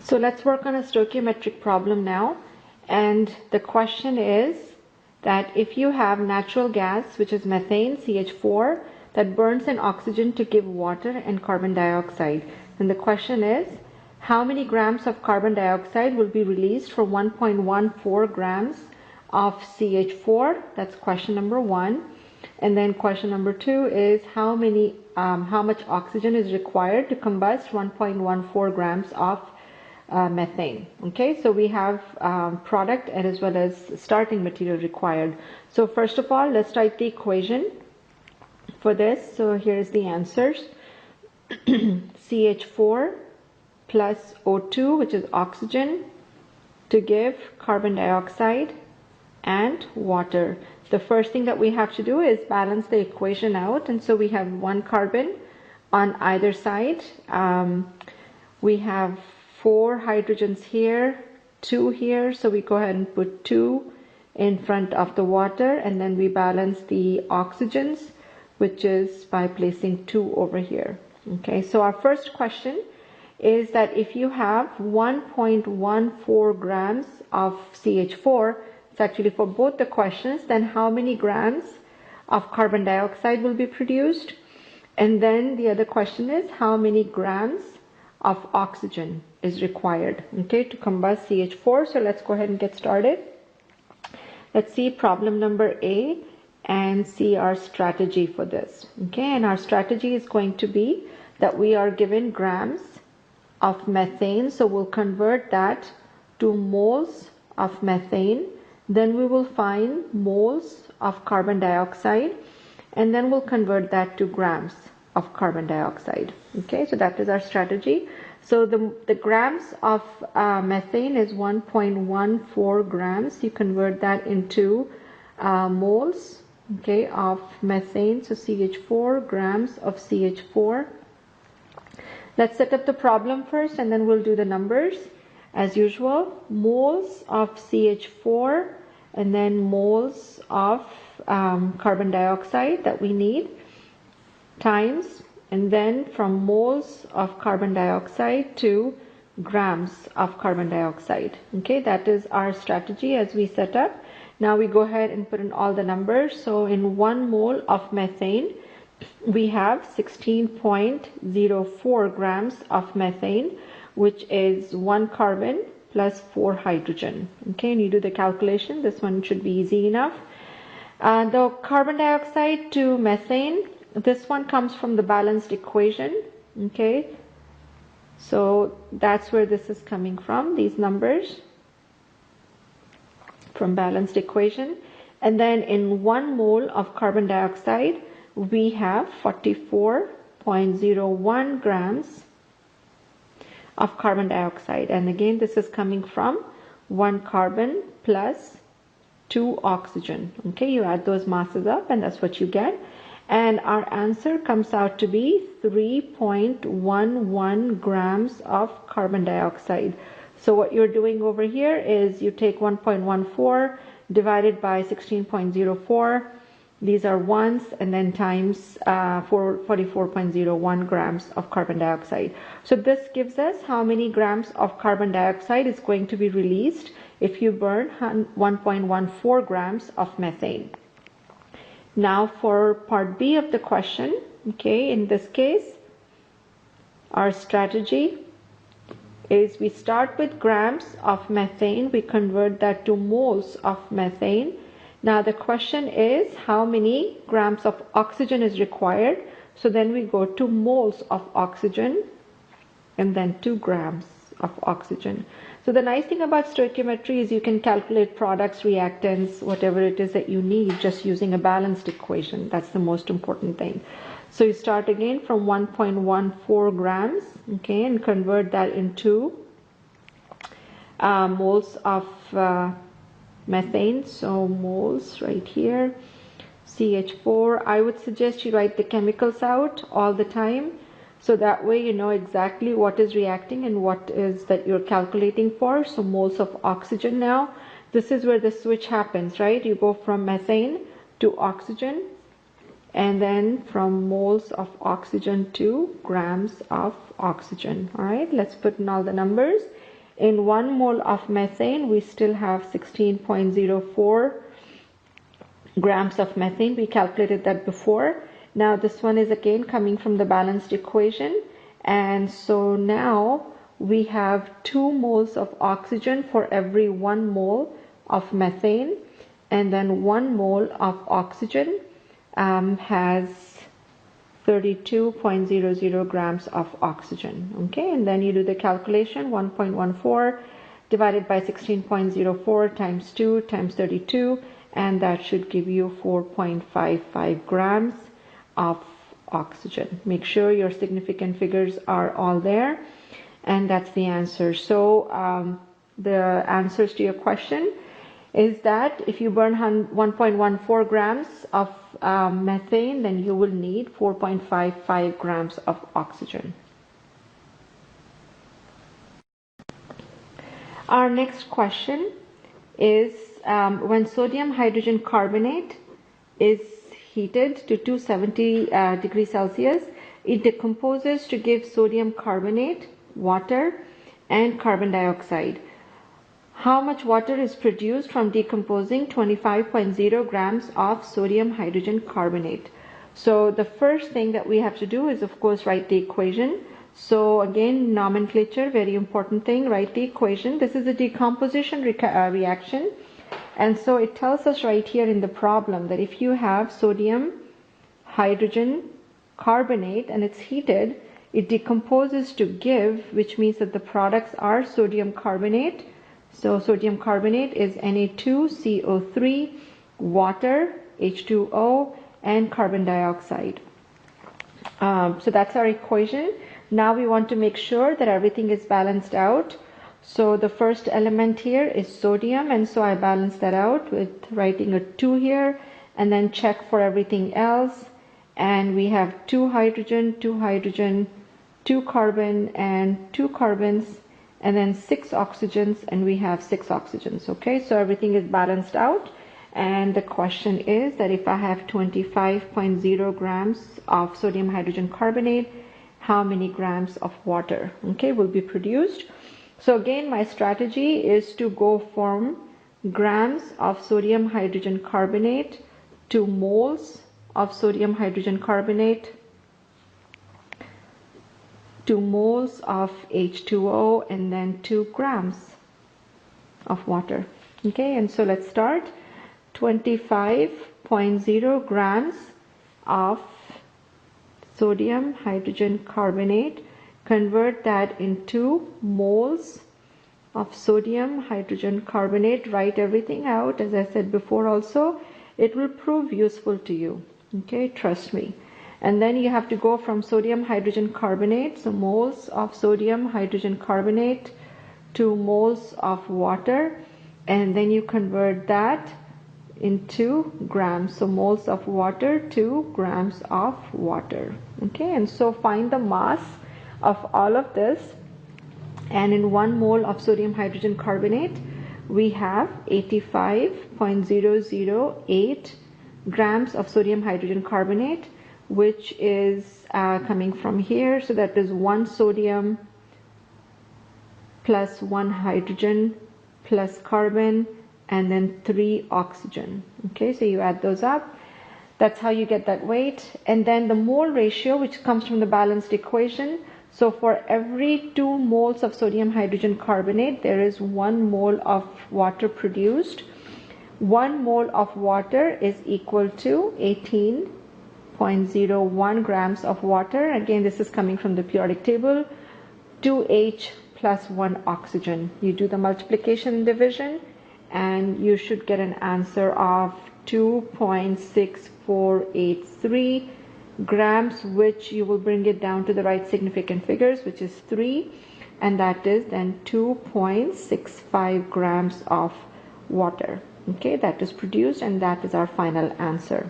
So let's work on a stoichiometric problem now. And the question is that if you have natural gas, which is methane, CH4, that burns in oxygen to give water and carbon dioxide, then the question is, how many grams of carbon dioxide will be released from 1.14 grams of CH4? That's question number one. And then question number two is how much oxygen is required to combust 1.14 grams of methane. Okay, so we have product and as well as starting material required. So first of all, let's write the equation for this. So here's the answers. CH4 plus O2, which is oxygen, to give carbon dioxide and water. The first thing that we have to do is balance the equation out, and so we have one carbon on either side. We have 4 hydrogens here, 2 here, so we go ahead and put 2 in front of the water, and then we balance the oxygens, which is by placing 2 over here. Okay, so our first question is that if you have 1.14 grams of CH4, it's actually for both the questions, then how many grams of carbon dioxide will be produced? And then the other question is how many grams of oxygen is required, okay, to combust CH4. So let's go ahead and get started. Let's see problem number A and see our strategy for this. Okay, and our strategy is going to be that we are given grams of methane, so we'll convert that to moles of methane. Then we will find moles of carbon dioxide, and then we'll convert that to grams of carbon dioxide. Okay, so that is our strategy. So the grams of methane is 1.14 grams. You convert that into moles, okay, of methane. So CH4, grams of CH4. Let's set up the problem first, and then we'll do the numbers. As usual, moles of CH4 and then moles of carbon dioxide that we need, times, and then from moles of carbon dioxide to grams of carbon dioxide. Okay, that is our strategy as we set up. Now we go ahead and put in all the numbers. So in 1 mole of methane, we have 16.04 grams of methane, which is 1 carbon plus 4 hydrogen. Okay, and you do the calculation. This one should be easy enough. The carbon dioxide to methane, this one comes from the balanced equation. Okay, so that's where this is coming from, these numbers from balanced equation. And then in 1 mole of carbon dioxide, we have 44.01 grams of carbon dioxide, and again this is coming from 1 carbon plus 2 oxygen. Okay, you add those masses up and that's what you get, and our answer comes out to be 3.11 grams of carbon dioxide. So what you're doing over here is you take 1.14 divided by 16.04, these are ones, and then times 44.01 grams of carbon dioxide. So this gives us how many grams of carbon dioxide is going to be released if you burn 1.14 grams of methane. Now for part B of the question, okay, in this case, our strategy is we start with grams of methane, we convert that to moles of methane. Now the question is how many grams of oxygen is required. So then we go to moles of oxygen and then 2 grams of oxygen. So the nice thing about stoichiometry is you can calculate products, reactants, whatever it is that you need just using a balanced equation. That's the most important thing. So you start again from 1.14 grams, okay, and convert that into moles of methane. So moles right here, CH4. I would suggest you write the chemicals out all the time, so that way you know exactly what is reacting and what is that you're calculating for. So moles of oxygen. Now this is where the switch happens, right? You go from methane to oxygen, and then from moles of oxygen to grams of oxygen. All right, let's put in all the numbers. In 1 mole of methane, we still have 16.04 grams of methane. We calculated that before. Now this one is again coming from the balanced equation, and so now we have 2 moles of oxygen for every 1 mole of methane, and then 1 mole of oxygen has 32.00 grams of oxygen. Okay, and then you do the calculation. 1.14 divided by 16.04 times 2 times 32, and that should give you 4.55 grams of oxygen. Make sure your significant figures are all there, and that's the answer. So the answers to your question is that if you burn 1.14 grams of methane, then you will need 4.55 grams of oxygen. Our next question is when sodium hydrogen carbonate is heated to 270 degrees Celsius, it decomposes to give sodium carbonate, water, and carbon dioxide. How much water is produced from decomposing 25.0 grams of sodium hydrogen carbonate? So the first thing that we have to do is, of course, write the equation. So again, nomenclature, very important thing, write the equation. This is a decomposition reaction. And so it tells us right here in the problem that if you have sodium hydrogen carbonate and it's heated, it decomposes to give, which means that the products are sodium carbonate. So sodium carbonate is Na2CO3, water, H2O, and carbon dioxide. So that's our equation. Now we want to make sure that everything is balanced out. So the first element here is sodium, and so I balance that out with writing a 2 here, and then check for everything else. And we have 2 hydrogen, 2 carbon, and 2 carbons, and then 6 oxygens, and we have 6 oxygens. Okay, so everything is balanced out, and the question is that if I have 25.0 grams of sodium hydrogen carbonate, how many grams of water, okay, will be produced? So again, my strategy is to go from grams of sodium hydrogen carbonate to moles of sodium hydrogen carbonate to moles of H2O, and then 2 grams of water. Okay, and so let's start. 25.0 grams of sodium hydrogen carbonate. Convert that into moles of sodium hydrogen carbonate. Write everything out. As I said before also, it will prove useful to you. Okay, trust me. And then you have to go from sodium hydrogen carbonate, so moles of sodium hydrogen carbonate, to moles of water, and then you convert that into grams, so moles of water to grams of water. Okay, and so find the mass of all of this, and in 1 mole of sodium hydrogen carbonate we have 85.008 grams of sodium hydrogen carbonate, which is coming from here. So that is 1 sodium plus 1 hydrogen plus carbon, and then 3 oxygen. Okay, so you add those up. That's how you get that weight. And then the mole ratio, which comes from the balanced equation. So for every 2 moles of sodium hydrogen carbonate, there is 1 mole of water produced. 1 mole of water is equal to 18.01 grams of water. Again, this is coming from the periodic table. 2H plus 1 oxygen. You do the multiplication and division, and you should get an answer of 2.6483 grams, which you will bring it down to the right significant figures, which is 3, and that is then 2.65 grams of water. Okay, that is produced, and that is our final answer.